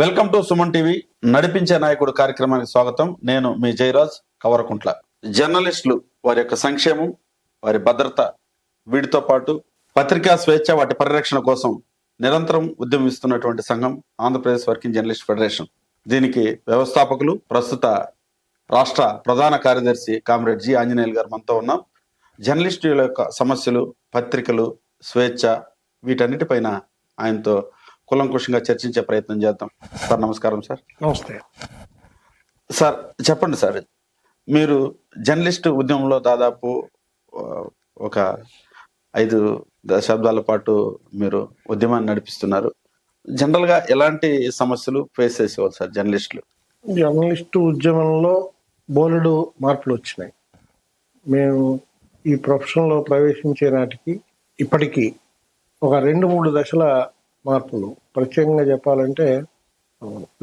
Welcome to Suman TV. నడిపించే నాయకుడు కార్యక్రమానికి స్వాగతం. నేను మీ జయరాజ్ కవరకుంట్ల. జర్నలిస్టులు వారి యొక్క సంక్షేమం, వారి భద్రత, వీటితో పాటు పత్రికా స్వేచ్ఛ, వాటి పరిరక్షణ కోసం నిరంతరం ఉద్యమిస్తున్నటువంటి సంఘం ఆంధ్రప్రదేశ్ వర్కింగ్ జర్నలిస్ట్ ఫెడరేషన్. దీనికి వ్యవస్థాపకులు, ప్రస్తుత రాష్ట్ర ప్రధాన కార్యదర్శి కామ్రేడ్ జి ఆంజనేయులు గారు మనతో ఉన్నాం. జర్నలిస్టుల యొక్క సమస్యలు, పత్రికలు, స్వేచ్ఛ, వీటన్నిటిపైన ఆయనతో కులంకుషంగా చర్చించే ప్రయత్నం చేద్దాం. సార్ నమస్కారం. సార్ నమస్తే సార్. చెప్పండి సార్, మీరు జర్నలిస్ట్ ఉద్యమంలో దాదాపు ఒక 5 దశాబ్దాల పాటు మీరు ఉద్యమాన్ని నడిపిస్తున్నారు. జనరల్గా ఎలాంటి సమస్యలు ఫేస్ చేసేవాళ్ళు సార్ జర్నలిస్టులు? జర్నలిస్టు ఉద్యమంలో బోలెడు మార్పులు వచ్చినాయి. మేము ఈ ప్రొఫెషన్లో ప్రవేశించే నాటికి ఇప్పటికీ ఒక 2-3 దశల మార్పులు. ప్రత్యేకంగా చెప్పాలంటే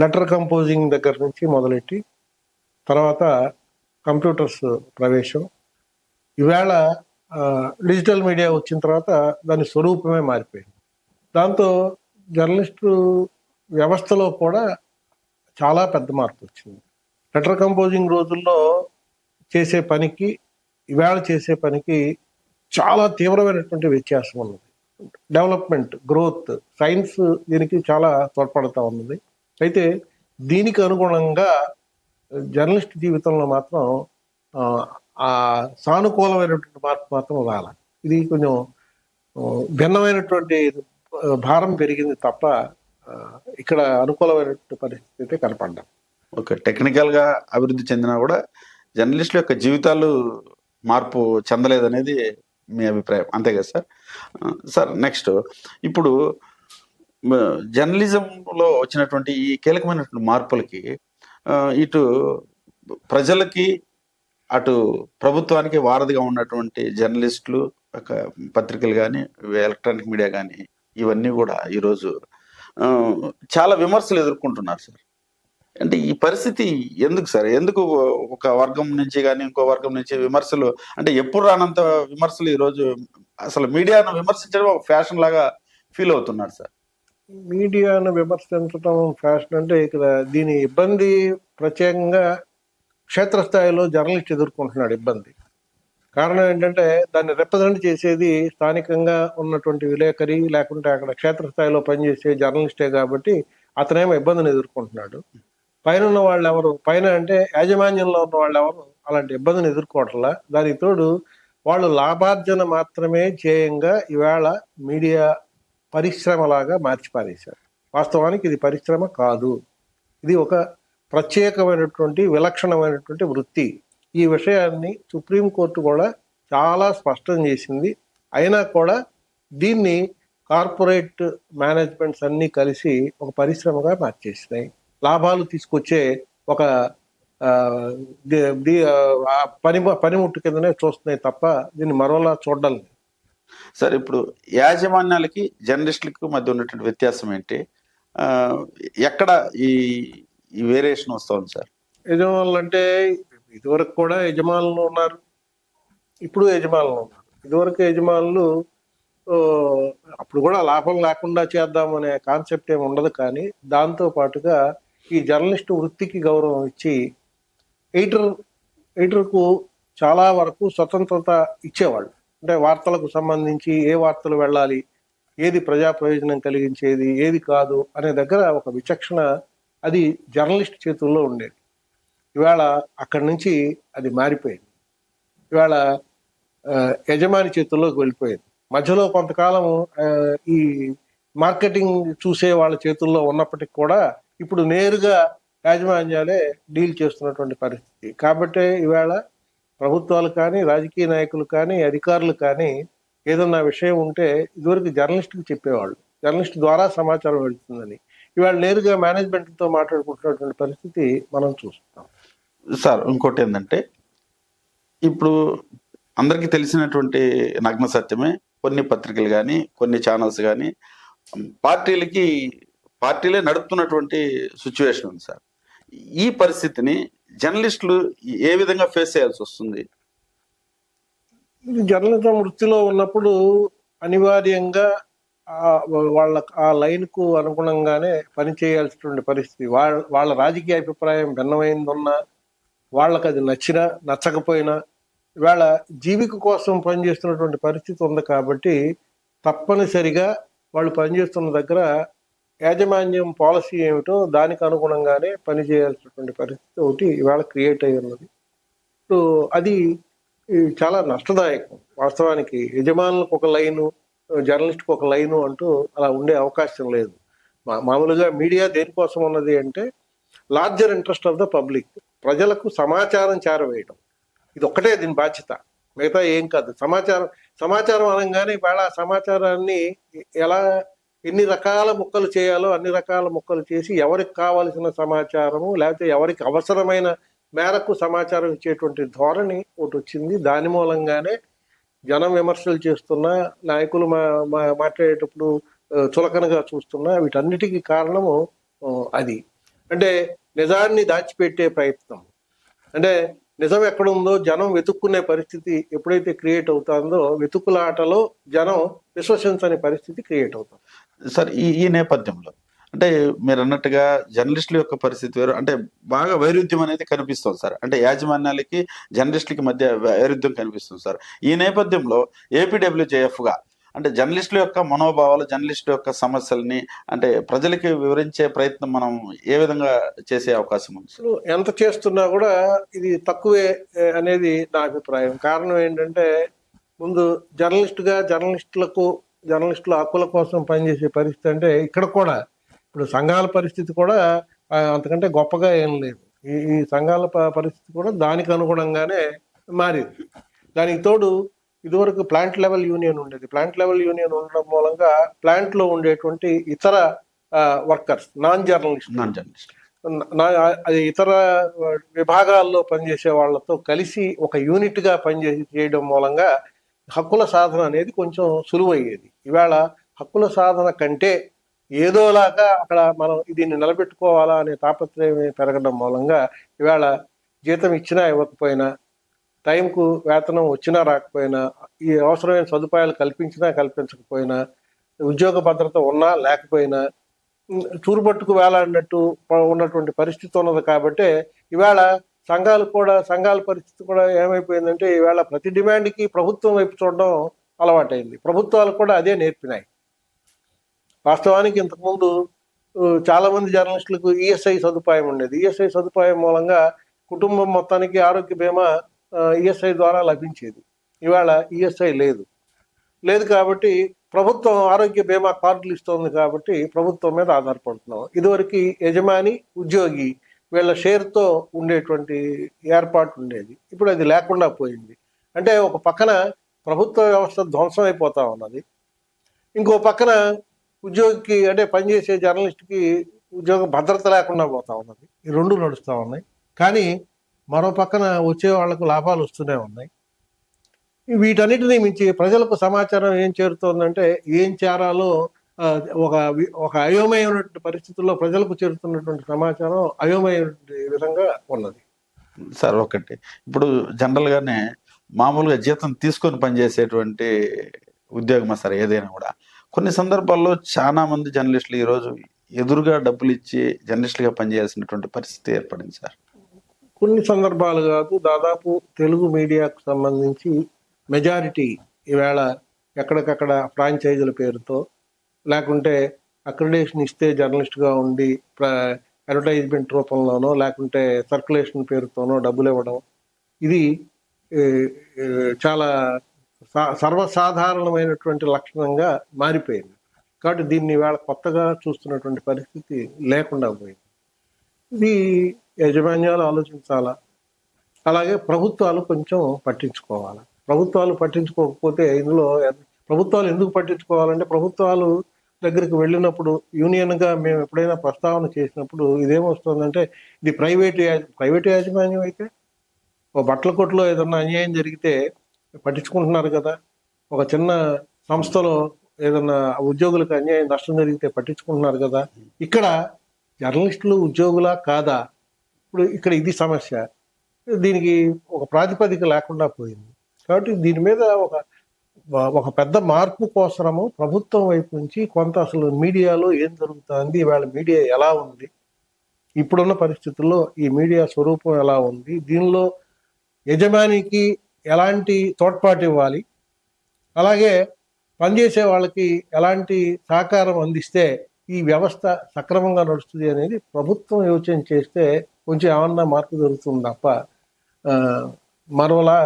లెటర్ కంపోజింగ్ దగ్గర నుంచి మొదలెట్టి తర్వాత కంప్యూటర్స్ ప్రవేశం, ఈవేళ డిజిటల్ మీడియా వచ్చిన తర్వాత దాని స్వరూపమే మారిపోయింది. దాంతో జర్నలిస్టు వ్యవస్థలో కూడా చాలా పెద్ద మార్పు వచ్చింది. లెటర్ కంపోజింగ్ రోజుల్లో చేసే పనికి ఈవేళ చేసే పనికి చాలా తీవ్రమైనటువంటి వ్యత్యాసం ఉన్నది. డెవలప్మెంట్, గ్రోత్, సైన్స్ దీనికి చాలా తోడ్పడుతూ ఉన్నది. అయితే దీనికి అనుగుణంగా జర్నలిస్ట్ జీవితంలో మాత్రం ఆ సానుకూలమైనటువంటి మార్పు మాత్రం రాలి. ఇది కొంచెం భిన్నమైనటువంటి భారం పెరిగింది తప్ప ఇక్కడ అనుకూలమైనటువంటి పరిస్థితి అయితే కనపడ్డాం. ఓకే, టెక్నికల్గా అభివృద్ధి చెందినా కూడా జర్నలిస్టుల యొక్క జీవితాలు మార్పు చెందలేదనేది మీ అభిప్రాయం, అంతే కదా సార్? సార్ నెక్స్ట్, ఇప్పుడు జర్నలిజంలో వచ్చినటువంటి ఈ కీలకమైనటువంటి మార్పులకి ఇటు ప్రజలకి అటు ప్రభుత్వానికి వారధిగా ఉన్నటువంటి జర్నలిస్టులు, పత్రికలు కానీ, ఎలక్ట్రానిక్ మీడియా కానీ, ఇవన్నీ కూడా ఈరోజు చాలా విమర్శలు ఎదుర్కొంటున్నారు సార్. అంటే ఈ పరిస్థితి ఎందుకు సార్? ఎందుకు ఒక వర్గం నుంచి కానీ ఇంకో వర్గం నుంచి విమర్శలు, అంటే ఎప్పుడు రానంత విమర్శలు ఈరోజు అసలు మీడియాను విమర్శించడం ఒక ఫ్యాషన్ లాగా ఫీల్ అవుతున్నారు సార్? మీడియాను విమర్శించడం ఫ్యాషన్ అంటే ఇక్కడ దీని ఇబ్బంది ప్రత్యేకంగా క్షేత్రస్థాయిలో జర్నలిస్ట్ ఎదుర్కొంటున్నాడు ఇబ్బంది. కారణం ఏంటంటే దాన్ని రిప్రజెంట్ చేసేది స్థానికంగా ఉన్నటువంటి విలేకరి, లేకుంటే అక్కడ క్షేత్రస్థాయిలో పనిచేసే జర్నలిస్టే కాబట్టి అతనేమో ఇబ్బందిని ఎదుర్కొంటున్నాడు. పైన ఉన్న వాళ్ళు ఎవరు, పైన అంటే యాజమాన్యంలో ఉన్న వాళ్ళు ఎవరు అలాంటి ఇబ్బందిని ఎదుర్కోవట్లా. దానికి తోడు వాళ్ళు లాభార్జన మాత్రమే ధ్యేయంగా ఈవేళ మీడియా పరిశ్రమలాగా మార్చిపారేశారు. వాస్తవానికి ఇది పరిశ్రమ కాదు, ఇది ఒక ప్రత్యేకమైనటువంటి విలక్షణమైనటువంటి వృత్తి. ఈ విషయాన్ని సుప్రీంకోర్టు కూడా చాలా స్పష్టం చేసింది. అయినా కూడా దీన్ని కార్పొరేట్ మేనేజ్మెంట్స్ అన్నీ కలిసి ఒక పరిశ్రమగా మార్చేసినాయి. లాభాలు తీసుకొచ్చే ఒక పనిముట్టు కిందనే చూస్తున్నాయి తప్ప దీన్ని మరోలా చూడడం లేదు సార్. ఇప్పుడు యాజమాన్యాలకి జర్నలిస్టులకు మధ్య ఉన్నటువంటి వ్యత్యాసం ఏంటి? ఎక్కడ ఈ వేరియేషన్ వస్తుంది సార్? యజమానులు అంటే ఇదివరకు కూడా యజమానులు ఉన్నారు, ఇప్పుడు యజమానులు ఉన్నారు. ఇదివరకు యజమానులు అప్పుడు కూడా లాభం లేకుండా చేద్దామనే కాన్సెప్ట్ ఏమి ఉండదు. కానీ దాంతో పాటుగా ఈ జర్నలిస్టు వృత్తికి గౌరవం ఇచ్చి ఎడిటర్కు చాలా వరకు స్వతంత్రత ఇచ్చేవాళ్ళు. అంటే వార్తలకు సంబంధించి ఏ వార్తలు వెళ్ళాలి, ఏది ప్రజా ప్రయోజనం కలిగించేది, ఏది కాదు అనే దగ్గర ఒక విచక్షణ అది జర్నలిస్ట్ చేతుల్లో ఉండేది. ఇవాళ అక్కడి నుంచి అది మారిపోయింది. ఇవాళ యజమాని చేతుల్లోకి వెళ్ళిపోయింది. మధ్యలో కొంతకాలం ఈ మార్కెటింగ్ చూసే వాళ్ళ చేతుల్లో ఉన్నప్పటికీ కూడా ఇప్పుడు నేరుగా యాజమాన్యాలే డీల్ చేస్తున్నటువంటి పరిస్థితి. కాబట్టి ఇవాళ ప్రభుత్వాలు కానీ, రాజకీయ నాయకులు కానీ, అధికారులు కానీ ఏదన్నా విషయం ఉంటే ఇదివరకు జర్నలిస్ట్కి చెప్పేవాళ్ళు, జర్నలిస్ట్ ద్వారా సమాచారం వెళ్తుందని. ఇవాళ నేరుగా మేనేజ్మెంట్తో మాట్లాడుకుంటున్నటువంటి పరిస్థితి మనం చూస్తున్నాం సార్. ఇంకోటి ఏంటంటే, ఇప్పుడు అందరికీ తెలిసినటువంటి నగ్న సత్యమే, కొన్ని పత్రికలు కానీ, కొన్ని ఛానల్స్ కానీ పార్టీలే నడుపుతున్నటువంటి సిచ్యువేషన్ ఉంది సార్. ఈ పరిస్థితిని జర్నలిస్టులు ఏ విధంగా ఫేస్ చేయాల్సి వస్తుంది? జర్నలిజం వృత్తిలో ఉన్నప్పుడు అనివార్యంగా వాళ్ళ ఆ లైన్కు అనుగుణంగానే పనిచేయాల్సినటువంటి పరిస్థితి. వాళ్ళ రాజకీయ అభిప్రాయం భిన్నమైందున్నా, వాళ్ళకి అది నచ్చినా నచ్చకపోయినా ఇవాళ జీవిక కోసం పనిచేస్తున్నటువంటి పరిస్థితి ఉంది కాబట్టి తప్పనిసరిగా వాళ్ళు పనిచేస్తున్న దగ్గర యాజమాన్యం పాలసీ ఏమిటో దానికి అనుగుణంగానే పనిచేయాల్సినటువంటి పరిస్థితి ఒకటి ఇవాళ క్రియేట్ అయి ఉన్నది. సో అది చాలా నష్టదాయకం. వాస్తవానికి యజమానులకు ఒక లైను, జర్నలిస్ట్కి ఒక లైను అంటూ అలా ఉండే అవకాశం లేదు. మామూలుగా మీడియా దేనికోసం ఉన్నది అంటే larger interest of the public, ప్రజలకు సమాచారం చేరవేయడం, ఇది ఒక్కటే దీని బాధ్యత, మిగతా ఏం కాదు. సమాచారం అనగానే ఇవాళ సమాచారాన్ని ఎలా ఎన్ని రకాల ముక్కలు చేయాలో అన్ని రకాల ముక్కలు చేసి ఎవరికి కావాల్సిన సమాచారము లేకపోతే ఎవరికి అవసరమైన మేరకు సమాచారం ఇచ్చేటువంటి ధోరణి ఒకటి వచ్చింది. దాని మూలంగానే జనం విమర్శలు చేస్తున్నా, నాయకులు మాట్లాడేటప్పుడు చులకనగా చూస్తున్నా, వీటన్నిటికీ కారణము అది. అంటే నిజాన్ని దాచిపెట్టే ప్రయత్నం, అంటే నిజం ఎక్కడుందో జనం వెతుక్కునే పరిస్థితి ఎప్పుడైతే క్రియేట్ అవుతుందో వెతుకులాటలో జనం విశ్వసించని పరిస్థితి క్రియేట్ అవుతుంది. సార్ ఈ నేపథ్యంలో అంటే మీరు అన్నట్టుగా జర్నలిస్టుల యొక్క పరిస్థితి వేరు, అంటే బాగా వైరుధ్యం అనేది కనిపిస్తుంది సార్. అంటే యాజమాన్యాలకి జర్నలిస్టులకి మధ్య వైరుధ్యం కనిపిస్తుంది సార్. ఈ నేపథ్యంలో ఏపీడబ్ల్యూజేఎఫ్గా అంటే జర్నలిస్టుల యొక్క మనోభావాలు, జర్నలిస్టుల యొక్క సమస్యల్ని అంటే ప్రజలకి వివరించే ప్రయత్నం మనం ఏ విధంగా చేసే అవకాశం ఉంది? ఎంత చేస్తున్నా కూడా ఇది తక్కువే అనేది నా అభిప్రాయం. కారణం ఏంటంటే ముందు జర్నలిస్టుల హక్కుల కోసం పనిచేసే పరిస్థితి అంటే ఇక్కడ కూడా ఇప్పుడు సంఘాల పరిస్థితి కూడా అంతకంటే గొప్పగా ఏం లేదు. ఈ సంఘాల పరిస్థితి కూడా దానికి అనుగుణంగానే మారింది. దానికి తోడు ఇదివరకు ప్లాంట్ లెవెల్ యూనియన్ ఉండేది. ప్లాంట్ లెవెల్ యూనియన్ ఉండడం మూలంగా ప్లాంట్ లో ఉండేటువంటి ఇతర వర్కర్స్, నాన్ జర్నలిస్ట్ అది ఇతర విభాగాల్లో పనిచేసే వాళ్ళతో కలిసి ఒక యూనిట్ గా చేయడం మూలంగా హక్కుల సాధన అనేది కొంచెం సులువయ్యేది. ఇవాళ హక్కుల సాధన కంటే ఏదోలాగా అక్కడ మనం దీన్ని నిలబెట్టుకోవాలా అనే తాపత్రయం పెరగడం మూలంగా ఇవాళ జీతం ఇచ్చినా ఇవ్వకపోయినా, టైంకు వేతనం వచ్చినా రాకపోయినా, ఈ అవసరమైన సదుపాయాలు కల్పించినా కల్పించకపోయినా, ఉద్యోగ భద్రత ఉన్నా లేకపోయినా చూరుపట్టుకు వేలాడినట్టు ఉన్నటువంటి పరిస్థితి ఉన్నది. కాబట్టి ఇవాళ సంఘాల పరిస్థితి కూడా ఏమైపోయిందంటే ఇవాళ ప్రతి డిమాండ్కి ప్రభుత్వం వైపు చూడడం అలవాటైంది. ప్రభుత్వాలు కూడా అదే నేర్పినాయి. వాస్తవానికి ఇంతకుముందు చాలా మంది జర్నలిస్టులకు ఈఎస్ఐ సదుపాయం ఉండేది. ఈఎస్ఐ సదుపాయం మూలంగా కుటుంబం మొత్తానికి ఆరోగ్య బీమా ఈఎస్ఐ ద్వారా లభించేది. ఇవాళ ఈఎస్ఐ లేదు కాబట్టి ప్రభుత్వం ఆరోగ్య బీమా కార్డులు ఇస్తోంది కాబట్టి ప్రభుత్వం మీద ఆధారపడుతున్నాం. ఇదివరకు యజమాని ఉద్యోగి వీళ్ళ షేర్తో ఉండేటువంటి ఏర్పాటు ఉండేది. ఇప్పుడు అది లేకుండా పోయింది. అంటే ఒక పక్కన ప్రభుత్వ వ్యవస్థ ధ్వంసం అయిపోతా ఉన్నది, ఇంకో పక్కన ఉద్యోగికి అంటే పనిచేసే జర్నలిస్ట్కి ఉద్యోగ భద్రత లేకుండా పోతా ఉన్నది. ఈ రెండు నడుస్తూ ఉన్నాయి. కానీ మరో పక్కన వచ్చే వాళ్లకు లాభాలు వస్తూనే ఉన్నాయి. వీటన్నిటినీ మించి ప్రజలకు సమాచారం ఏం చేరుతోందంటే ఏం చేరాలో ఒక అయోమయమైనటువంటి పరిస్థితుల్లో ప్రజలకు చేరుతున్నటువంటి సమాచారం అయోమయమైనటువంటి విధంగా ఉన్నది. సార్ ఒకటి ఇప్పుడు జనరల్ గానే మామూలుగా జీతం తీసుకొని పనిచేసేటువంటి ఉద్యోగమా సార్ ఏదైనా కూడా, కొన్ని సందర్భాల్లో చాలా మంది జర్నలిస్టులు ఈరోజు ఎదురుగా డబ్బులు ఇచ్చి జర్నలిస్టులుగా పనిచేయాల్సినటువంటి పరిస్థితి ఏర్పడింది సార్. కొన్ని సందర్భాలు కాదు, దాదాపు తెలుగు మీడియాకు సంబంధించి మెజారిటీ ఈవేళ ఎక్కడికక్కడ ఫ్రాంచైజీల పేరుతో లేకుంటే అక్రిడేషన్ ఇస్తే జర్నలిస్ట్గా ఉండి అడ్వర్టైజ్మెంట్ రూపంలోనో లేకుంటే సర్క్యులేషన్ పేరుతోనో డబ్బులు ఇవ్వడం, ఇది చాలా సర్వసాధారణమైనటువంటి లక్షణంగా మారిపోయింది. కాబట్టి దీన్ని ఇవాళ కొత్తగా చూస్తున్నటువంటి పరిస్థితి లేకుండా పోయింది. ఇది యాజమాన్యాలు ఆలోచించాలా, అలాగే ప్రభుత్వాలు కొంచెం పట్టించుకోవాలి. ప్రభుత్వాలు పట్టించుకోకపోతే ఇందులో ప్రభుత్వాలు ఎందుకు పట్టించుకోవాలంటే ప్రభుత్వాలు దగ్గరికి వెళ్ళినప్పుడు యూనియన్గా మేము ఎప్పుడైనా ప్రస్తావన చేసినప్పుడు ఇదేమొస్తుందంటే ఇది ప్రైవేట్ యాజమాన్యం అయితే ఒక బట్టల కొట్టులో ఏదన్నా అన్యాయం జరిగితే పట్టించుకుంటున్నారు కదా, ఒక చిన్న సంస్థలో ఏదన్నా ఉద్యోగులకు అన్యాయం నష్టం జరిగితే పట్టించుకుంటున్నారు కదా. ఇక్కడ జర్నలిస్టులు ఉద్యోగులా కాదా? ఇప్పుడు ఇక్కడ ఇది సమస్య. దీనికి ఒక ప్రాతిపదిక లేకుండా పోయింది. కాబట్టి దీని మీద ఒక పెద్ద మార్పు కోసము ప్రభుత్వం వైపు నుంచి కొంత అసలు మీడియాలో ఏం జరుగుతుంది, ఇవాళ మీడియా ఎలా ఉంది, ఇప్పుడున్న పరిస్థితుల్లో ఈ మీడియా స్వరూపం ఎలా ఉంది, దీనిలో యజమానికి ఎలాంటి తోడ్పాటు ఇవ్వాలి, అలాగే పనిచేసే వాళ్ళకి ఎలాంటి సహకారం అందిస్తే ఈ వ్యవస్థ సక్రమంగా నడుస్తుంది అనేది ప్రభుత్వం యోచన చేస్తే కొంచెం ఏమన్నా మార్పు జరుగుతుంది తప్ప మరోలా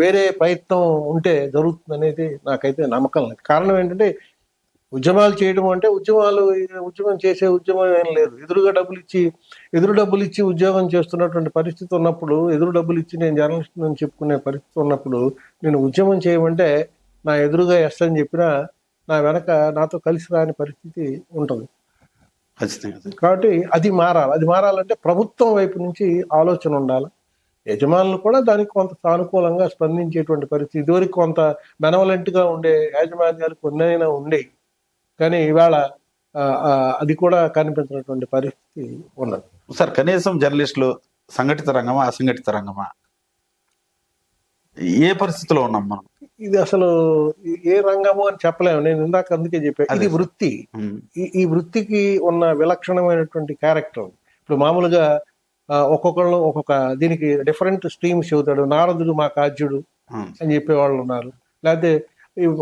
వేరే ప్రయత్నం ఉంటే జరుగుతుంది అనేది నాకైతే నమ్మకం లేదు. కారణం ఏంటంటే ఉద్యమాలు చేయడం అంటే ఉద్యమం చేసే ఉద్యమం ఏం లేదు. ఎదురు డబ్బులు ఇచ్చి ఉద్యోగం చేస్తున్నటువంటి పరిస్థితి ఉన్నప్పుడు, ఎదురు డబ్బులు ఇచ్చి నేను జర్నలిస్ట్ అని చెప్పుకునే పరిస్థితి ఉన్నప్పుడు నేను ఉద్యమం చేయమంటే నా ఎదురుగా ఎస్ అని చెప్పినా నా వెనక నాతో కలిసి రాని పరిస్థితి ఉంటుంది. కాబట్టి అది మారాలంటే ప్రభుత్వం వైపు నుంచి ఆలోచన ఉండాలి. యజమానులు కూడా దానికి కొంత సానుకూలంగా స్పందించేటువంటి పరిస్థితి. ఇదివరకు కొంత బెనవలెంట్గా ఉండే యాజమాన్యాలు కొన్నైనా ఉండేవి, కానీ ఇవాళ అది కూడా కనిపించినటువంటి పరిస్థితి ఉన్నది. సార్, కనీసం జర్నలిస్టులు సంఘటిత రంగమా అసంఘటిత రంగమా, ఏ పరిస్థితిలో ఉన్నాం మనం? ఇది అసలు ఏ రంగము అని చెప్పలేము. నేను ఇందాక అందుకే చెప్పాను, ఇది వృత్తి. ఈ వృత్తికి ఉన్న విలక్షణమైనటువంటి క్యారెక్టర్. ఇప్పుడు మామూలుగా ఒక్కొక్కళ్ళు ఒక్కొక్క దీనికి డిఫరెంట్ స్ట్రీమ్స్ చెబుతాడు. నారదుడు మా కాజ్యుడు అని చెప్పేవాళ్ళు ఉన్నారు. లేకపోతే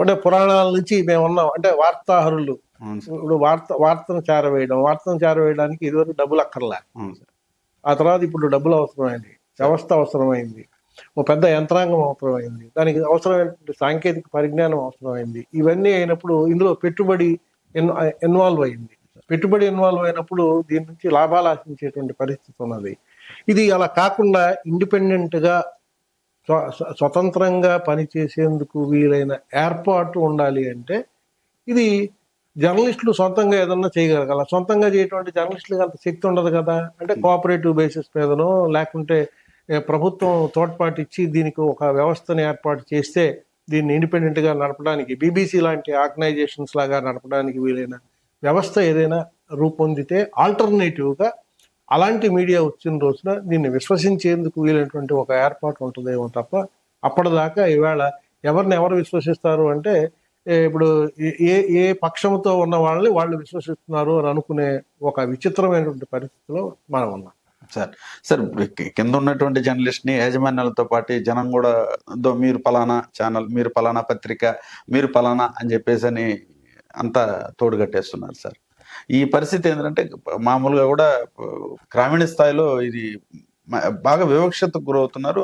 అంటే పురాణాల నుంచి మేము ఉన్నాం అంటే వార్తాహరులు. ఇప్పుడు వార్తను చేరవేయడానికి ఇదివరకు డబ్బులు అక్కర్లే, ఆ తర్వాత ఇప్పుడు డబ్బులు అవసరమైంది, వ్యవస్థ అవసరమైంది, ఒక పెద్ద యంత్రాంగం అవసరమైంది, దానికి అవసరమైన సాంకేతిక పరిజ్ఞానం అవసరమైంది. ఇవన్నీ అయినప్పుడు ఇందులో పెట్టుబడి ఇన్వాల్వ్ అయినప్పుడు దీని నుంచి లాభాలు ఆశించేటువంటి పరిస్థితి ఉన్నది. ఇది అలా కాకుండా ఇండిపెండెంట్ గా స్వతంత్రంగా పనిచేసేందుకు వీలైన ఏర్పాటు ఉండాలి అంటే ఇది జర్నలిస్టులు సొంతంగా ఏదన్నా చేయగలగాల. సొంతంగా చేయటువంటి జర్నలిస్టులకు అంత శక్తి ఉండదు కదా. అంటే కోఆపరేటివ్ బేసిస్ మీదనో లేకుంటే ప్రభుత్వం తోడ్పాటు ఇచ్చి దీనికి ఒక వ్యవస్థను ఏర్పాటు చేస్తే దీన్ని ఇండిపెండెంట్ గా నడపడానికి, బీబీసీ లాంటి ఆర్గనైజేషన్స్ లాగా నడపడానికి వీలైన వ్యవస్థ ఏదైనా రూపొందితే ఆల్టర్నేటివ్ గా అలాంటి మీడియా వచ్చిన రోజున దీన్ని విశ్వసించేందుకు వీలైనటువంటి ఒక ఏర్పాటు ఉంటుందేమో తప్ప అప్పటిదాకా ఇవాళ ఎవరు విశ్వసిస్తారు అంటే ఇప్పుడు ఏ పక్షంతో ఉన్న వాళ్ళని వాళ్ళు విశ్వసిస్తున్నారు అని అనుకునే ఒక విచిత్రమైనటువంటి పరిస్థితిలో మనం ఉన్నాం. సార్ కింద ఉన్నటువంటి జర్నలిస్ట్ ని యాజమాన్యాలతో పాటు జనం కూడా మీరు పలానా ఛానల్, మీరు పలానా పత్రిక, మీరు పలానా అని చెప్పేసి అని అంతా తోడుగట్టేస్తున్నారు సార్. ఈ పరిస్థితి ఏంటంటే మామూలుగా కూడా గ్రామీణ స్థాయిలో ఇది బాగా వివక్షతకు గురవుతున్నారు.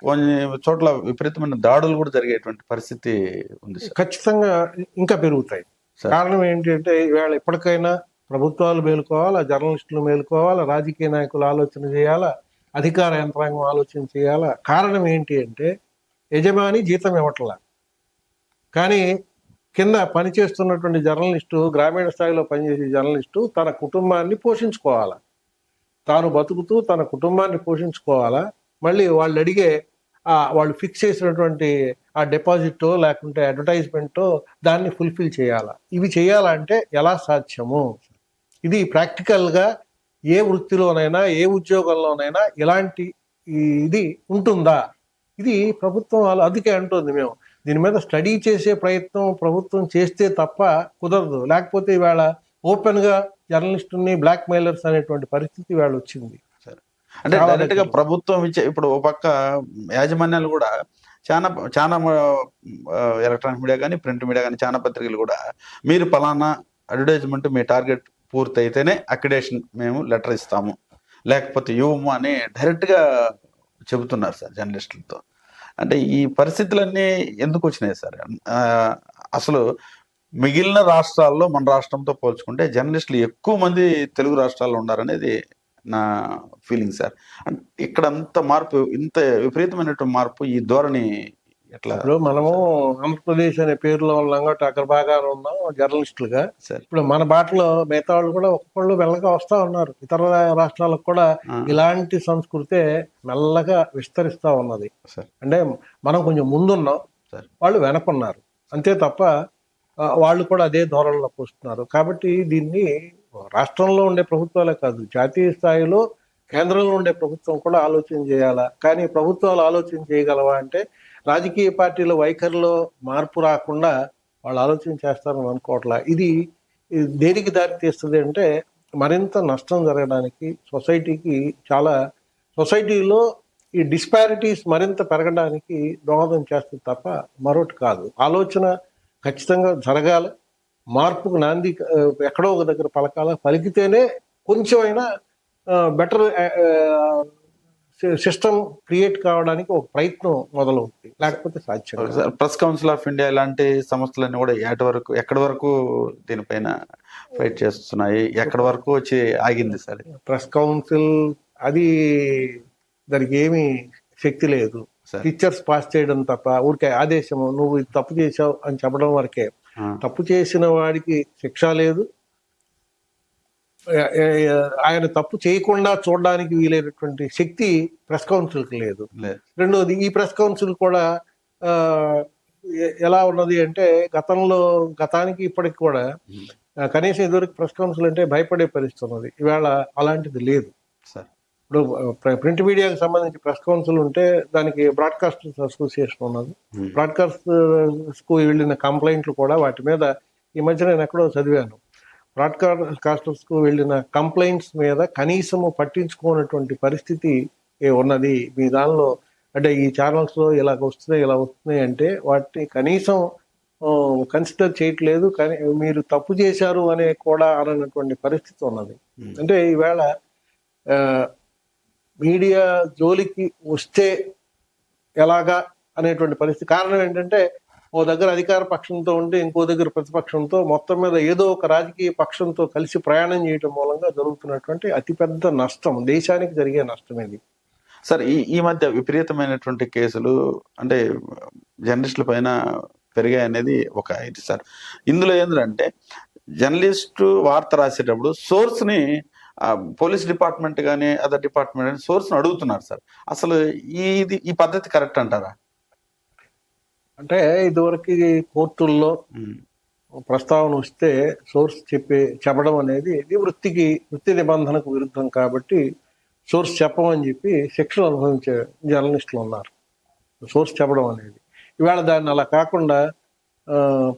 కొన్ని చోట్ల విపరీతమైన దాడులు కూడా జరిగేటువంటి పరిస్థితి ఉంది. ఖచ్చితంగా ఇంకా పెరుగుతాయి. కారణం ఏంటంటే ఇవాళ ఎప్పటికైనా ప్రభుత్వాలు మేలుకోవాలా, జర్నలిస్టులు మేలుకోవాలా, రాజకీయ నాయకులు ఆలోచన చేయాలా, అధికార యంత్రాంగం ఆలోచన చేయాలా. కారణం ఏంటి అంటే యజమాని జీతం ఇవ్వట్లా, కానీ కింద పనిచేస్తున్నటువంటి జర్నలిస్టు, గ్రామీణ స్థాయిలో పనిచేసే జర్నలిస్టు తన కుటుంబాన్ని పోషించుకోవాలా, తాను బతుకుతూ తన కుటుంబాన్ని పోషించుకోవాలా. మళ్ళీ వాళ్ళు అడిగే వాళ్ళు ఫిక్స్ చేసినటువంటి ఆ డిపాజిటో లేకుంటే అడ్వర్టైజ్మెంటో దాన్ని ఫుల్ఫిల్ చేయాలా. ఇవి చేయాలంటే ఎలా సాధ్యము? ఇది ప్రాక్టికల్గా ఏ వృత్తిలోనైనా ఏ ఉద్యోగంలోనైనా ఇలాంటి ఇది ఉంటుందా? ఇది ప్రభుత్వం అందుకే అంటుంది మేము దీని మీద స్టడీ చేసే ప్రయత్నం ప్రభుత్వం చేస్తే తప్ప కుదరదు. లేకపోతే ఇవాళ ఓపెన్ గా జర్నలిస్టుని బ్లాక్ మెయిలర్స్ అనేటువంటి పరిస్థితి ఇవాళ వచ్చింది. అంటే డైరెక్ట్ గా ప్రభుత్వం ఇచ్చే ఇప్పుడు ఒక పక్క యాజమాన్యాలు కూడా చాలా ఎలక్ట్రానిక్ మీడియా కానీ ప్రింట్ మీడియా కానీ చాలా పత్రికలు కూడా మీరు పలానా అడ్వర్టైజ్మెంట్ మీ టార్గెట్ పూర్తి అయితేనే అక్రిడేషన్ మేము లెటర్ ఇస్తాము, లేకపోతే ఇవ్వము అని డైరెక్ట్ గా చెబుతున్నారు సార్ జర్నలిస్టులతో. అంటే ఈ పరిస్థితులన్నీ ఎందుకు వచ్చినాయి సార్? అసలు మిగిలిన రాష్ట్రాల్లో మన రాష్ట్రంతో పోల్చుకుంటే జర్నలిస్టులు ఎక్కువ మంది తెలుగు రాష్ట్రాల్లో ఉన్నారనేది నా ఫీలింగ్ సార్. ఇక్కడ అంత మార్పు, ఇంత విపరీతమైనటువంటి మార్పు, ఈ ధోరణి ఎట్లా? ఇప్పుడు మనము ఆంధ్రప్రదేశ్ అనే పేరులో ఉన్నాం కాబట్టి అక్కడ బాగా ఉన్నాం జర్నలిస్టులుగా. ఇప్పుడు మన బాటలో మిగతా వాళ్ళు కూడా ఒక్కొక్కళ్ళు మెల్లగా వస్తా ఉన్నారు. ఇతర రాష్ట్రాలకు కూడా ఇలాంటి సంస్కృతే మెల్లగా విస్తరిస్తా ఉన్నది. అంటే మనం కొంచెం ముందున్నాం, వాళ్ళు వెనకున్నారు అంతే తప్ప వాళ్ళు కూడా అదే ధోరణిలోకి వస్తున్నారు. కాబట్టి దీన్ని రాష్ట్రంలో ఉండే ప్రభుత్వాలే కాదు, జాతీయ స్థాయిలో కేంద్రంలో ఉండే ప్రభుత్వం కూడా ఆలోచన చేయాలా. కానీ ప్రభుత్వాలు ఆలోచన చేయగలవా అంటే రాజకీయ పార్టీల వైఖరిలో మార్పు రాకుండా వాళ్ళు ఆలోచన చేస్తారని అనుకోవట్లా. ఇది దేనికి దారి తీస్తుంది అంటే మరింత నష్టం జరగడానికి, సొసైటీలో ఈ డిస్పారిటీస్ మరింత పెరగడానికి దోహదం చేస్తుంది తప్ప మరొకటి కాదు. ఆలోచన ఖచ్చితంగా జరగాలి, మార్పుకు నాంది ఎక్కడో ఒక దగ్గర పలకాల, పలికితేనే కొంచెమైనా బెటర్ సిస్టమ్ క్రియేట్ కావడానికి ఒక ప్రయత్నం మొదలవుతుంది, లేకపోతే సాధ్యం కాదు. ప్రెస్ కౌన్సిల్ ఆఫ్ ఇండియా ఇలాంటి సంస్థలన్నీ కూడా ఎక్కడి వరకు దీనిపైన ఫైట్ చేస్తున్నాయి, ఎక్కడి వరకు వచ్చి ఆగింది సార్? ప్రెస్ కౌన్సిల్ అది దానికి ఏమీ శక్తి లేదు. టీచర్స్ పాస్ చేయడం తప్ప, ఊరికే ఆదేశము నువ్వు ఇది తప్పు చేసావు అని చెప్పడం వరకే. తప్పు చేసిన వాడికి శిక్ష లేదు, ఆయన తప్పు చేయకుండా చూడడానికి వీలైనటువంటి శక్తి ప్రెస్ కౌన్సిల్కి లేదు. రెండోది, ఈ ప్రెస్ కౌన్సిల్ కూడా ఎలా ఉన్నది అంటే గతానికి ఇప్పటికి కూడా కనీసం ఇదివరకు ప్రెస్ కౌన్సిల్ అంటే భయపడే పరిస్థితి ఉన్నది. ఇవాళ అలాంటిది లేదు. ఇప్పుడు ప్రింట్ మీడియాకి సంబంధించి ప్రెస్ కౌన్సిల్ ఉంటే దానికి బ్రాడ్కాస్టర్స్ అసోసియేషన్ ఉన్నది. బ్రాడ్కాస్టర్స్కు వెళ్ళిన కంప్లైంట్లు కూడా వాటి మీద ఈ మధ్య నేను ఎక్కడో చదివాను. బ్రాడ్కాస్టర్స్కు వెళ్ళిన కంప్లైంట్స్ మీద కనీసము పట్టించుకోనటువంటి పరిస్థితి ఉన్నది. మీ దానిలో అంటే ఈ ఛానల్స్లో ఇలా వస్తున్నాయి అంటే వాటిని కనీసం కన్సిడర్ చేయట్లేదు, కానీ మీరు తప్పు చేశారు అనే కూడా అనటువంటి పరిస్థితి ఉన్నది. అంటే ఈవేళ మీడియా జోలికి వస్తే ఎలాగా అనేటువంటి పరిస్థితి. కారణం ఏంటంటే ఓ దగ్గర అధికార పక్షంతో ఉంటే ఇంకో దగ్గర ప్రతిపక్షంతో, మొత్తం మీద ఏదో ఒక రాజకీయ పక్షంతో కలిసి ప్రయాణం చేయటం మూలంగా జరుగుతున్నటువంటి అతిపెద్ద నష్టం, దేశానికి జరిగే నష్టం ఇది. సార్, ఈ మధ్య విపరీతమైనటువంటి కేసులు అంటే జర్నలిస్టుల పైన పెరిగాయి అనేది ఒక ఇది సార్. ఇందులో ఏంటంటే జర్నలిస్టు వార్త రాసేటప్పుడు సోర్స్ని పోలీస్ డిపార్ట్మెంట్ కానీ అదర్ డిపార్ట్మెంట్ కానీ సోర్స్ని అడుగుతున్నారు సార్. అసలు ఈ పద్ధతి కరెక్ట్ అంటారా? అంటే ఇదివరకు కోర్టుల్లో ప్రస్తావన వస్తే సోర్స్ చెప్పడం అనేది ఇది వృత్తి నిబంధనకు విరుద్ధం కాబట్టి సోర్స్ చెప్పమని చెప్పి శిక్షలు అనుభవించే జర్నలిస్టులు ఉన్నారు. సోర్స్ చెప్పడం అనేది ఇవాళ దాన్ని అలా కాకుండా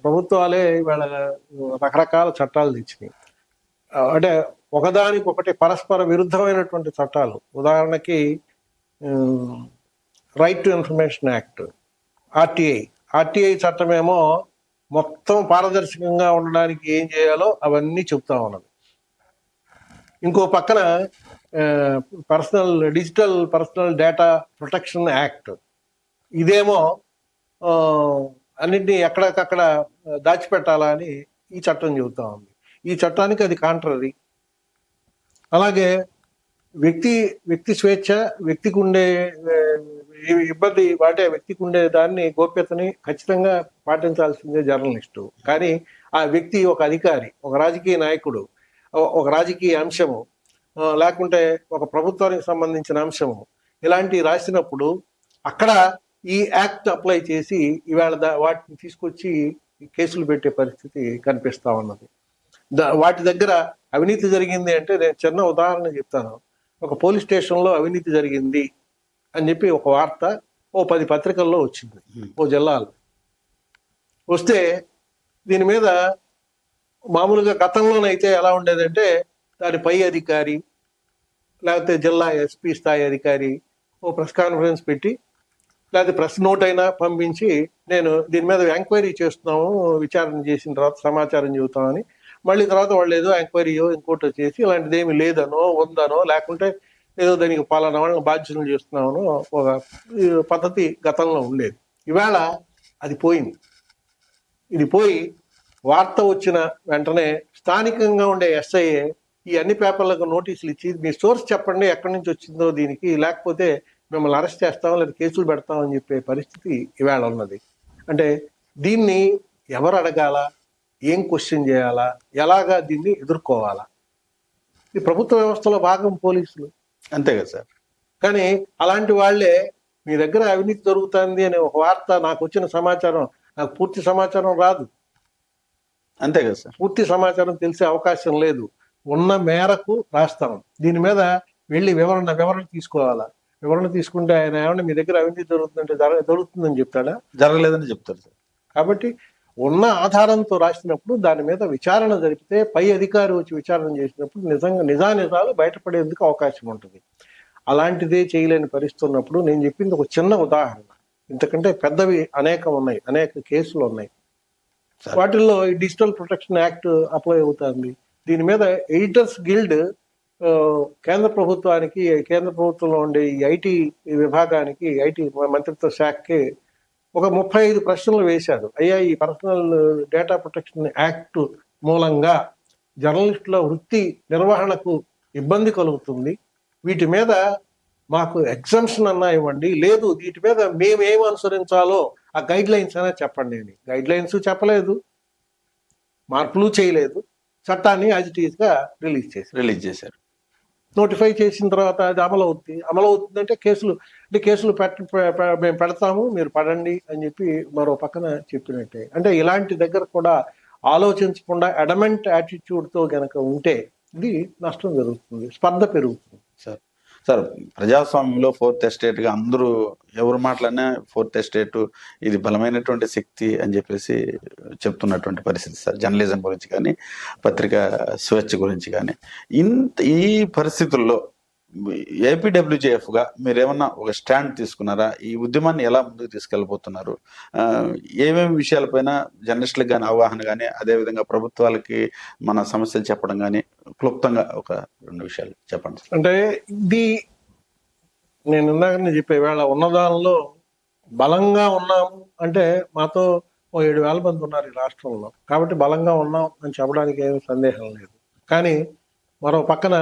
ప్రభుత్వాలే ఇవాళ రకరకాల చట్టాలు తెచ్చినాయి. అంటే ఒకదానికొకటి పరస్పర విరుద్ధమైనటువంటి చట్టాలు. ఉదాహరణకి right to information act, RTI చట్టమేమో మొత్తం పారదర్శకంగా ఉండడానికి ఏం చేయాలో అవన్నీ చెప్తా ఉన్నది. ఇంకో పక్కన digital personal data protection act, ఇదేమో అన్నింటినీ ఎక్కడికక్కడ దాచిపెట్టాలా అని ఈ చట్టం చెబుతా ఉంది. ఈ చట్టానికి అది కాంట్రరీ. అలాగే వ్యక్తి స్వేచ్ఛ, వ్యక్తికి ఉండే ఇబ్బంది వాటే వ్యక్తికి ఉండే దాన్ని గోప్యతని ఖచ్చితంగా పాటించాల్సిందే జర్నలిస్టు. కానీ ఆ వ్యక్తి ఒక అధికారి, ఒక రాజకీయ నాయకుడు, ఒక రాజకీయ అంశము, లేకుంటే ఒక ప్రభుత్వానికి సంబంధించిన అంశము ఇలాంటివి రాసినప్పుడు అక్కడ ఈ యాక్ట్ అప్లై చేసి ఇవాళ వాటిని తీసుకొచ్చి కేసులు పెట్టే పరిస్థితి కనిపిస్తా ఉన్నది. వాటి దగ్గర అవినీతి జరిగింది అంటే నేను చిన్న ఉదాహరణ చెప్తాను. ఒక పోలీస్ స్టేషన్లో అవినీతి జరిగింది అని చెప్పి ఒక వార్త 10 పత్రికల్లో వచ్చింది ఓ జిల్లాలో. వస్తే దీని మీద మామూలుగా గతంలోనైతే ఎలా ఉండేదంటే దాని పై అధికారి లేకపోతే జిల్లా ఎస్పీ స్థాయి అధికారి ఓ ప్రెస్ కాన్ఫరెన్స్ పెట్టి లేకపోతే ప్రెస్ నోట్ అయినా పంపించి నేను దీని మీద ఎంక్వైరీ చేస్తున్నాము, విచారణ చేసిన తర్వాత సమాచారం చెబుతామని, మళ్ళీ తర్వాత వాళ్ళు ఏదో ఎంక్వైరీయో ఇంకోటో చేసి ఇలాంటిది ఏమి లేదనో ఉందనో లేకుంటే ఏదో దానికి పాలన వాళ్ళని బాధ్యతలు చేస్తున్నామనో ఒక పద్ధతి గతంలో ఉండేది. ఇవాళ అది పోయింది. ఇది పోయి వార్త వచ్చిన వెంటనే స్థానికంగా ఉండే ఎస్ఐఏ ఈ అన్ని పేపర్లకు నోటీసులు ఇచ్చి మీ సోర్స్ చెప్పండి ఎక్కడి నుంచి వచ్చిందో దీనికి, లేకపోతే మిమ్మల్ని అరెస్ట్ చేస్తాం లేదా కేసులు పెడతామని చెప్పే పరిస్థితి ఇవాళ ఉన్నది. అంటే దీన్ని ఎవరు అడగాలా, ఏం క్వశ్చన్ చేయాలా, ఎలాగా దీన్ని ఎదుర్కోవాలా? ఇది ప్రభుత్వ వ్యవస్థలో భాగం పోలీసులు, అంతే కదా సార్. కానీ అలాంటి వాళ్ళే మీ దగ్గర అవినీతి జరుగుతుంది అనే ఒక వార్త, నాకు వచ్చిన సమాచారం, నాకు పూర్తి సమాచారం రాదు, అంతే కదా సార్, పూర్తి సమాచారం తెలిసే అవకాశం లేదు, ఉన్న మేరకు రాస్తాం, దీని మీద వెళ్ళి వివరణ తీసుకోవాలా, వివరణ తీసుకుంటే ఆయన ఏమన్నా మీ దగ్గర అవినీతి జరుగుతుందంటే జరుగుతుందని చెప్తాడా? జరగలేదని చెప్తారు సార్. కాబట్టి ఉన్న ఆధారంతో రాసినప్పుడు దాని మీద విచారణ జరిపితే పై అధికారి వచ్చి విచారణ చేసినప్పుడు నిజంగా నిజానిజాలు బయటపడేందుకు అవకాశం ఉంటుంది. అలాంటిదే చేయలేని పరిస్థితి ఉన్నప్పుడు నేను చెప్పింది ఒక చిన్న ఉదాహరణ. ఇంతకంటే పెద్దవి అనేకం ఉన్నాయి, అనేక కేసులు ఉన్నాయి. వాటిల్లో ఈ డిజిటల్ ప్రొటెక్షన్ యాక్ట్ అప్లై అవుతుంది. దీని మీద ఎడిటర్స్ గిల్డ్ కేంద్ర ప్రభుత్వానికి, కేంద్ర ప్రభుత్వంలో ఉండే ఈ ఐటీ విభాగానికి, ఐటీ మంత్రిత్వ శాఖకి ఒక 35 ప్రశ్నలు వేశారు. అయ్యా, ఈ పర్సనల్ డేటా ప్రొటెక్షన్ యాక్ట్ మూలంగా జర్నలిస్టుల వృత్తి నిర్వహణకు ఇబ్బంది కలుగుతుంది, వీటి మీద మాకు ఎగ్జంప్షన్ అన్నా ఇవ్వండి, లేదు వీటి మీద మేమేం అనుసరించాలో ఆ గైడ్ లైన్స్ అయినా చెప్పండి అని. గైడ్ లైన్స్ చెప్పలేదు, మార్పులు చేయలేదు, చట్టాన్ని యాజ్ ఇట్ ఈజ్ గా రిలీజ్ చేశారు. నోటిఫై చేసిన తర్వాత అది అమలు అవుతుందంటే కేసులు మేము పెడతాము, మీరు పడండి అని చెప్పి మరో పక్కన చెప్పినట్టే. అంటే ఇలాంటి దగ్గర కూడా ఆలోచించకుండా అడమెంట్ యాటిట్యూడ్ తో గనక ఉంటే ఇది నష్టం జరుగుతుంది, స్పర్ధ పెరుగుతుంది. సార్, ప్రజాస్వామ్యంలో ఫోర్త్ ఎస్టేట్ గా అందరూ ఎవరు మాట్లాడినా ఫోర్త్ ఎస్టేట్ ఇది బలమైనటువంటి శక్తి అని చెప్పేసి చెప్తున్నటువంటి పరిస్థితి సార్. జర్నలిజం గురించి కానీ, పత్రికా స్వేచ్ఛ గురించి కానీ. ఈ పరిస్థితుల్లో ఏపీడబ్ల్యూజేఎఫ్ గా మీరు ఏమన్నా ఒక స్టాండ్ తీసుకున్నారా? ఈ ఉద్యమాన్ని ఎలా ముందుకు తీసుకెళ్ళబోతున్నారు? ఏమేమి విషయాలపైన జర్నలిస్టులకు కానీ అవగాహన కానీ, అదేవిధంగా ప్రభుత్వాలకి మన సమస్యలు చెప్పడం కానీ క్లుప్తంగా ఒక 2 విషయాలు చెప్పండి. అంటే ఇది నేను ఇందాకనే చెప్పే వేళ ఉన్నదానిలో బలంగా ఉన్నాము అంటే మాతో 7,000 మంది ఉన్నారు ఈ రాష్ట్రంలో, కాబట్టి బలంగా ఉన్నాం అని చెప్పడానికి ఏమీ సందేహం లేదు. కానీ మరో పక్కన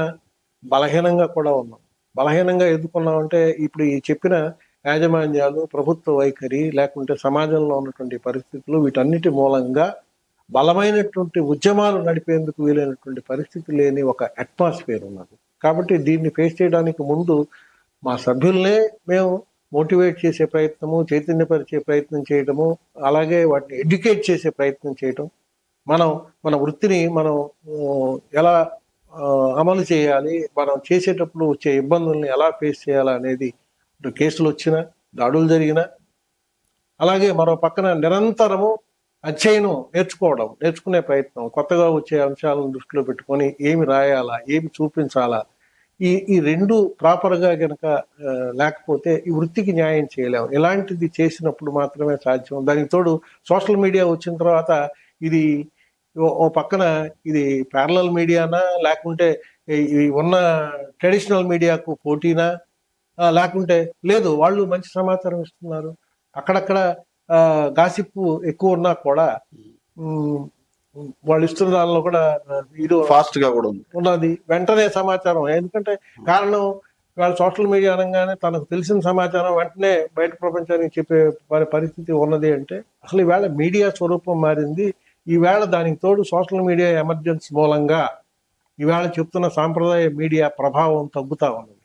బలహీనంగా కూడా ఉన్నాం. బలహీనంగా ఎదుర్కొన్నామంటే ఇప్పుడు ఈ చెప్పిన యాజమాన్యాలు, ప్రభుత్వ వైఖరి, లేకుంటే సమాజంలో ఉన్నటువంటి పరిస్థితులు, వీటన్నిటి మూలంగా బలమైనటువంటి ఉద్యమాలు నడిపేందుకు వీలైనటువంటి పరిస్థితి లేని ఒక అట్మాస్ఫియర్ ఉన్నది. కాబట్టి దీన్ని ఫేస్ చేయడానికి ముందు మా సభ్యుల్నే మేము మోటివేట్ చేసే ప్రయత్నము, చైతన్యపరిచే ప్రయత్నం చేయటము, అలాగే వాటిని ఎడ్యుకేట్ చేసే ప్రయత్నం చేయటం, మన వృత్తిని మనం ఎలా అమలు చేయాలి, మనం చేసేటప్పుడు వచ్చే ఇబ్బందుల్ని ఎలా ఫేస్ చేయాలి అనేది, కేసులు వచ్చినా, దాడులు జరిగినా, అలాగే మరో పక్కన నిరంతరము అధ్యయనం, నేర్చుకునే ప్రయత్నం, కొత్తగా వచ్చే అంశాలను దృష్టిలో పెట్టుకొని ఏమి రాయాలా, ఏమి చూపించాలా, ఈ 2 ప్రాపర్గా గనక లేకపోతే ఈ వృత్తికి న్యాయం చేయలేము. ఇలాంటిది చేసినప్పుడు మాత్రమే సాధ్యం. దానికి తోడు సోషల్ మీడియా వచ్చిన తర్వాత ఇది ఓ పక్కన ఇది ప్యారలల్ మీడియానా, లేకుంటే ఉన్న ట్రెడిషనల్ మీడియాకు పోటీనా, లేకుంటే లేదు వాళ్ళు మంచి సమాచారం ఇస్తున్నారు, అక్కడక్కడ గాసిప్ ఎక్కువ ఉన్నా కూడా వాళ్ళు ఇస్తున్న దానిలో కూడా ఇది ఫాస్ట్ గా కూడా ఉన్నది, వెంటనే సమాచారం. ఎందుకంటే కారణం వాళ్ళు సోషల్ మీడియా అనగానే తనకు తెలిసిన సమాచారం వెంటనే బయట ప్రపంచానికి చెప్పే పరిస్థితి ఉన్నది. అంటే అసలు ఈవేళ మీడియా స్వరూపం మారింది. ఈవేళ దానికి తోడు సోషల్ మీడియా ఎమర్జెన్సీ మూలంగా ఈవేళ చెప్తున్న సాంప్రదాయ మీడియా ప్రభావం తగ్గుతా ఉన్నది,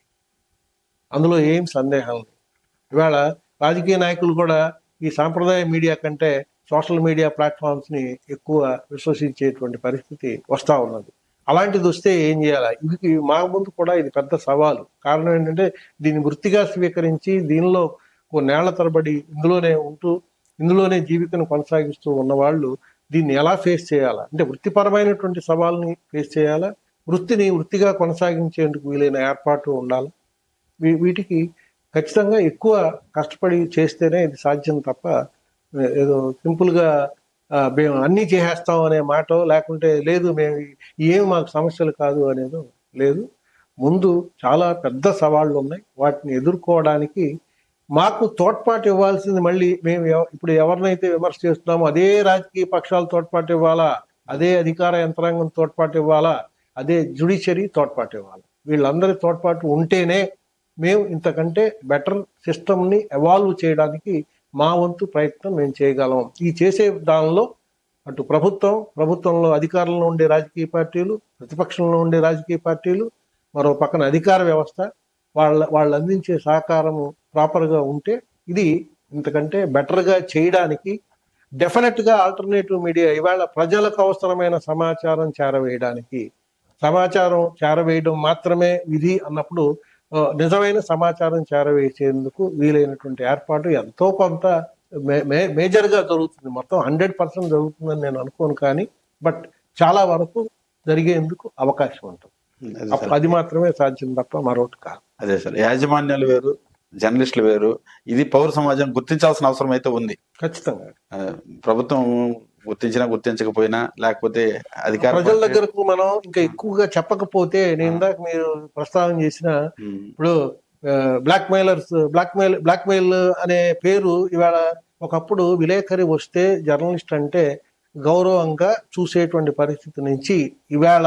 అందులో ఏం సందేహం లేదు. ఈవేళ రాజకీయ నాయకులు కూడా ఈ సాంప్రదాయ మీడియా కంటే సోషల్ మీడియా ప్లాట్ఫామ్స్ ని ఎక్కువ విశ్వసించేటువంటి పరిస్థితి వస్తూ ఉన్నది. అలాంటిది వస్తే ఏం చేయాలి? ఇది మా ముందు కూడా ఇది పెద్ద సవాలు. కారణం ఏంటంటే దీన్ని వృత్తిగా స్వీకరించి దీనిలో కొన్నేళ్ల తరబడి ఇందులోనే జీవికను కొనసాగిస్తూ ఉన్నవాళ్ళు దీన్ని ఎలా ఫేస్ చేయాలా, అంటే వృత్తిపరమైనటువంటి సవాల్ని ఫేస్ చేయాలా, వృత్తిగా కొనసాగించేందుకు వీలైన ఏర్పాటు ఉండాలి. వీటికి ఖచ్చితంగా ఎక్కువ కష్టపడి చేస్తేనే ఇది సాధ్యం తప్ప ఏదో సింపుల్గా మేము అన్నీ చేసేస్తాం అనే మాట, లేకుంటే లేదు మేము ఏమి మాకు సమస్యలు కాదు అనేది లేదు. ముందు చాలా పెద్ద సవాళ్ళు ఉన్నాయి. వాటిని ఎదుర్కోవడానికి మాకు తోడ్పాటు ఇవ్వాల్సింది మళ్ళీ మేము ఇప్పుడు ఎవరినైతే విమర్శ చేస్తున్నామో అదే రాజకీయ పక్షాలు తోడ్పాటు ఇవ్వాలా, అదే అధికార యంత్రాంగం తోడ్పాటు ఇవ్వాలా, అదే జ్యుడిషియరీ తోడ్పాటు ఇవ్వాలి. వీళ్ళందరి తోడ్పాటు ఉంటేనే మేము ఇంతకంటే బెటర్ సిస్టమ్ని ఎవాల్వ్ చేయడానికి మా వంతు ప్రయత్నం మేము చేయగలం. ఈ చేసే దానిలో అటు ప్రభుత్వంలో అధికారంలో ఉండే రాజకీయ పార్టీలు, ప్రతిపక్షంలో ఉండే రాజకీయ పార్టీలు, మరో పక్కన అధికార వ్యవస్థ వాళ్ళు అందించే సహకారము ప్రాపర్గా ఉంటే ఇది ఇంతకంటే బెటర్గా చేయడానికి డెఫినెట్గా ఆల్టర్నేటివ్ మీడియా ఇవాళ ప్రజలకు అవసరమైన సమాచారం చేరవేయడం మాత్రమే విధి అన్నప్పుడు నిజమైన సమాచారం చేరవేసేందుకు వీలైనటువంటి ఏర్పాటు ఎంతో కొంత మేజర్గా జరుగుతుంది. మొత్తం 100% జరుగుతుందని నేను అనుకోను, కానీ బట్ చాలా వరకు జరిగేందుకు అవకాశం ఉంటుంది. అది మాత్రమే సాధ్యం తప్ప మరొకటి కాదు. అదే సార్, యాజమాన్యాలు వేరు, జర్నలిస్టులు వేరు. ఇది పౌర సమాజం గుర్తించాల్సిన అవసరం అయితే ఉంది. ఖచ్చితంగా ప్రభుత్వం గుర్తించినా గుర్తించకపోయినా, లేకపోతే అధికార ప్రజల దగ్గరకు మనం ఇంకా ఎక్కువగా చెప్పకపోతే, నేను ఇందాక మీరు ప్రస్తావన చేసిన ఇప్పుడు బ్లాక్మెయిల్ అనే పేరు ఇవాళ, ఒకప్పుడు విలేకరి వస్తే జర్నలిస్ట్ అంటే గౌరవంగా చూసేటువంటి పరిస్థితి నుంచి ఇవాళ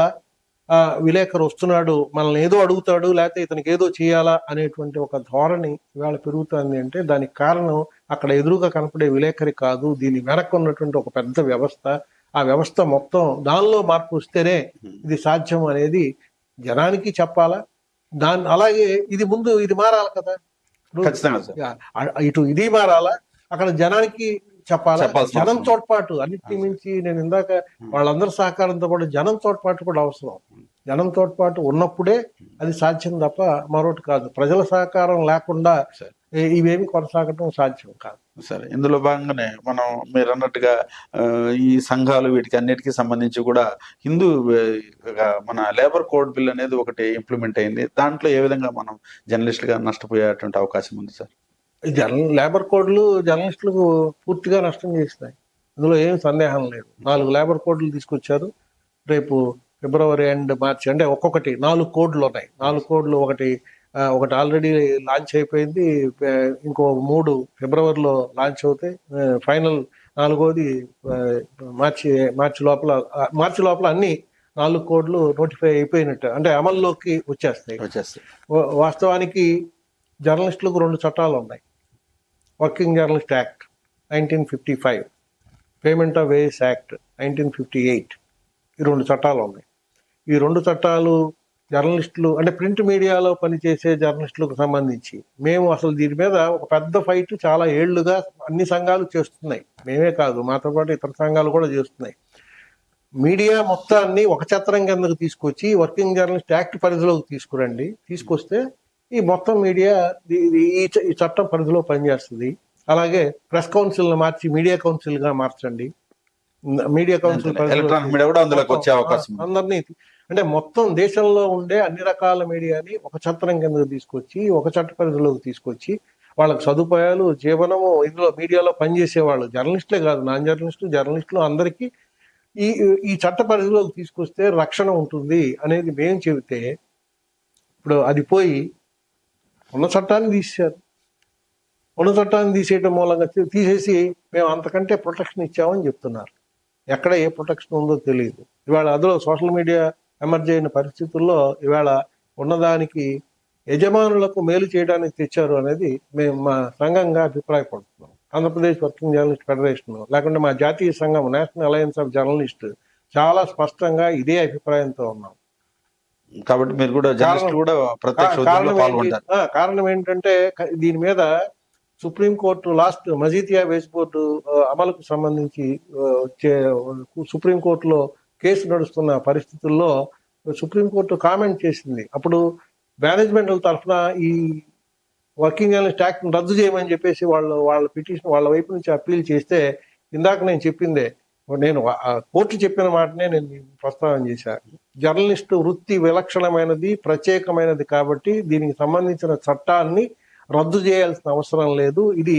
విలేకరు వస్తున్నాడు, మనల్ని ఏదో అడుగుతాడు, లేకపోతే ఇతనికి ఏదో చేయాలా అనేటువంటి ఒక ధోరణి ఇవాళ పెరుగుతుంది. అంటే దానికి కారణం అక్కడ ఎదురుగా కనపడే విలేకరి కాదు, దీని వెనక్కి ఉన్నటువంటి ఒక పెద్ద వ్యవస్థ. ఆ వ్యవస్థ మొత్తం దానిలో మార్పు వస్తేనే ఇది సాధ్యం అనేది జనానికి చెప్పాలా. అలాగే ఇది మారాలి కదా. ఇటు ఇది మారాలా, అక్కడ జనానికి చెప్పాలా. జనం తోడ్పాటు అన్నిటి మించి, నేను ఇందాక వాళ్ళందరి సహకారంతో పాటు జనం తోడ్పాటు కూడా అవసరం. జనం తోడ్పాటు ఉన్నప్పుడే అది సాధ్యం తప్ప మరొకటి కాదు. ప్రజల సహకారం లేకుండా ఇవేమి కొనసాగడం సాధ్యం కాదు. సరే, ఇందులో భాగంగానే మనం మీరు అన్నట్టుగా ఈ సంఘాలు వీటికి అన్నిటికీ సంబంధించి కూడా మన లేబర్ కోడ్ బిల్ అనేది ఒకటి ఇంప్లిమెంట్ అయింది. దాంట్లో ఏ విధంగా మనం జర్నలిస్టులుగా నష్టపోయేటువంటి అవకాశం ఉంది సార్? లేబర్ కోడ్లు జర్నలిస్టులకు పూర్తిగా నష్టం చేస్తాయి, ఇందులో ఏం సందేహం లేదు. 4 లేబర్ కోడ్లు తీసుకొచ్చారు. రేపు ఫిబ్రవరి అండ్ మార్చి అంటే ఒక్కొక్కటి 4 కోడ్లు ఉన్నాయి. 4 కోడ్లు ఒకటి ఆల్రెడీ లాంచ్ అయిపోయింది, ఇంకో 3 ఫిబ్రవరిలో లాంచ్ అవుతాయి. ఫైనల్ 4వది మార్చి లోపల అన్ని 4 కోడ్లు నోటిఫై అయిపోయినట్టు, అంటే అమల్లోకి వచ్చేస్తాయి. వాస్తవానికి జర్నలిస్టులకు 2 చట్టాలు ఉన్నాయి. Working journalist act 1955, payment of wages act 1958. ఈ 2 చట్టాలు ఉన్నాయి. ఈ 2 చట్టాలు జర్నలిస్టులు అంటే ప్రింట్ మీడియాలో పనిచేసే జర్నలిస్టులకు సంబంధించి మేము అసలు దీని మీద ఒక పెద్ద ఫైట్ చాలా ఏళ్లుగా అన్ని సంఘాలు చేస్తున్నాయి. మేమే కాదు, మాతో పాటు ఇతర సంఘాలు కూడా చేస్తున్నాయి. మీడియా మొత్తాన్ని ఒక చట్టం కిందకు తీసుకొచ్చి వర్కింగ్ జర్నలిస్ట్ యాక్ట్ పరిధిలోకి తీసుకొస్తే ఈ మొత్తం మీడియా ఈ చట్టం పరిధిలో పనిచేస్తుంది. అలాగే ప్రెస్ కౌన్సిల్ మార్చి మీడియా కౌన్సిల్ గా మార్చండి. మీడియా కౌన్సిల్ అందరినీ అంటే మొత్తం దేశంలో ఉండే అన్ని రకాల మీడియాని ఒక చట్టం కిందకు తీసుకొచ్చి ఒక చట్ట పరిధిలోకి తీసుకొచ్చి వాళ్ళకి సదుపాయాలు, జీవనము, ఇందులో మీడియాలో పనిచేసే వాళ్ళు జర్నలిస్టులే కాదు, నాన్ జర్నలిస్టులు అందరికీ ఈ చట్ట పరిధిలోకి తీసుకొస్తే రక్షణ ఉంటుంది అనేది మేము చెబితే, ఇప్పుడు అది పోయి ఉన్న చట్టాన్ని తీసేశారు. ఉన్న చట్టాన్ని తీసేయడం మూలంగా తీసేసి మేము అంతకంటే ప్రొటెక్షన్ ఇచ్చామని చెప్తున్నారు. ఎక్కడ ఏ ప్రొటెక్షన్ ఉందో తెలియదు. ఇవాళ అందులో సోషల్ మీడియా ఎమర్జ్ అయిన పరిస్థితుల్లో ఇవాళ ఉన్నదానికి యజమానులకు మేలు చేయడానికి తెచ్చారు అనేది మేము మా సంఘంగా అభిప్రాయపడుతున్నాం. ఆంధ్రప్రదేశ్ వర్కింగ్ జర్నలిస్ట్ ఫెడరేషన్, లేకుంటే మా జాతీయ సంఘం నేషనల్ అలయన్స్ ఆఫ్ జర్నలిస్ట్ చాలా స్పష్టంగా ఇదే అభిప్రాయంతో ఉన్నాం. కాబట్టి మీరు కూడా కారణం ఏంటంటే దీని మీద సుప్రీంకోర్టు మజీతియా వేజ్ బోర్డు అమలుకు సంబంధించి సుప్రీంకోర్టులో కేసు నడుస్తున్న పరిస్థితుల్లో సుప్రీంకోర్టు కామెంట్ చేసింది. అప్పుడు మేనేజ్మెంట్ తరఫున ఈ వర్కింగ్ జర్నలిస్ట్ యాక్ట్ రద్దు చేయమని చెప్పేసి వాళ్ళ పిటిషన్ వాళ్ళ వైపు నుంచి అప్పీల్ చేస్తే, ఇందాక నేను చెప్పిందే, నేను కోర్టు చెప్పిన మాటనే నేను ప్రస్తావన చేశాను. జర్నలిస్టు వృత్తి విలక్షణమైనది, ప్రత్యేకమైనది కాబట్టి దీనికి సంబంధించిన చట్టాన్ని రద్దు చేయాల్సిన అవసరం లేదు. ఇది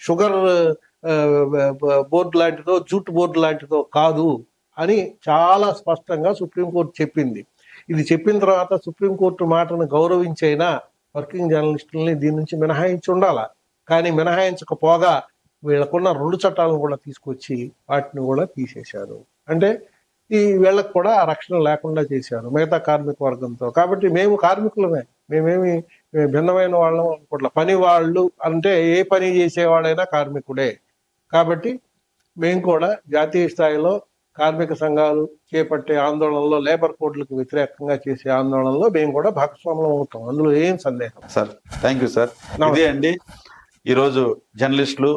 షుగర్ బోర్డు లాంటిదో, జూట్ బోర్డు లాంటిదో కాదు అని చాలా స్పష్టంగా సుప్రీంకోర్టు చెప్పింది. ఇది చెప్పిన తర్వాత సుప్రీంకోర్టు మాటను గౌరవించైనా వర్కింగ్ జర్నలిస్టులని దీని నుంచి మినహాయించి ఉండాలా. కానీ మినహాయించకపోగా వీళ్ళకున్న 2 చట్టాలను కూడా తీసుకొచ్చి వాటిని కూడా తీసేశారు. అంటే వీళ్ళకు కూడా రక్షణ లేకుండా చేశారు మిగతా కార్మిక వర్గంతో. కాబట్టి మేము కార్మికులమే, మేమేమి భిన్నమైన వాళ్ళం అనుకోవట్ల. పని వాళ్ళు అంటే ఏ పని చేసేవాడైనా కార్మికుడే. కాబట్టి మేము కూడా జాతీయ స్థాయిలో కార్మిక సంఘాలు చేపట్టే ఆందోళనలో, లేబర్ కోడ్లకు వ్యతిరేకంగా చేసే ఆందోళనలో మేము కూడా భాగస్వామ్యం అవుతాం, అందులో ఏం సందేహం. Sir, thank you sir. ఇదే అండి ఈరోజు జర్నలిస్టులు,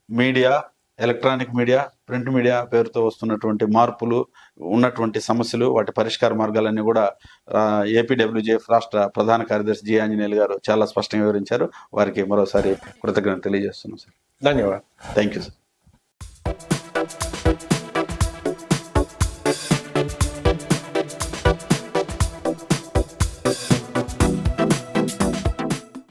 media, electronic media, print media పేరుతో వస్తున్నటువంటి మార్పులు, ఉన్నటువంటి సమస్యలు, వాటి పరిష్కార మార్గాలన్నీ కూడా ఏపీడబ్ల్యూజేఎఫ్ రాష్ట్ర ప్రధాన కార్యదర్శి జి ఆంజనేయులు గారు చాలా స్పష్టంగా వివరించారు. వారికి మరోసారి కృతజ్ఞతలు తెలియజేస్తున్నాం సార్. ధన్యవాదాలు. Thank you sir.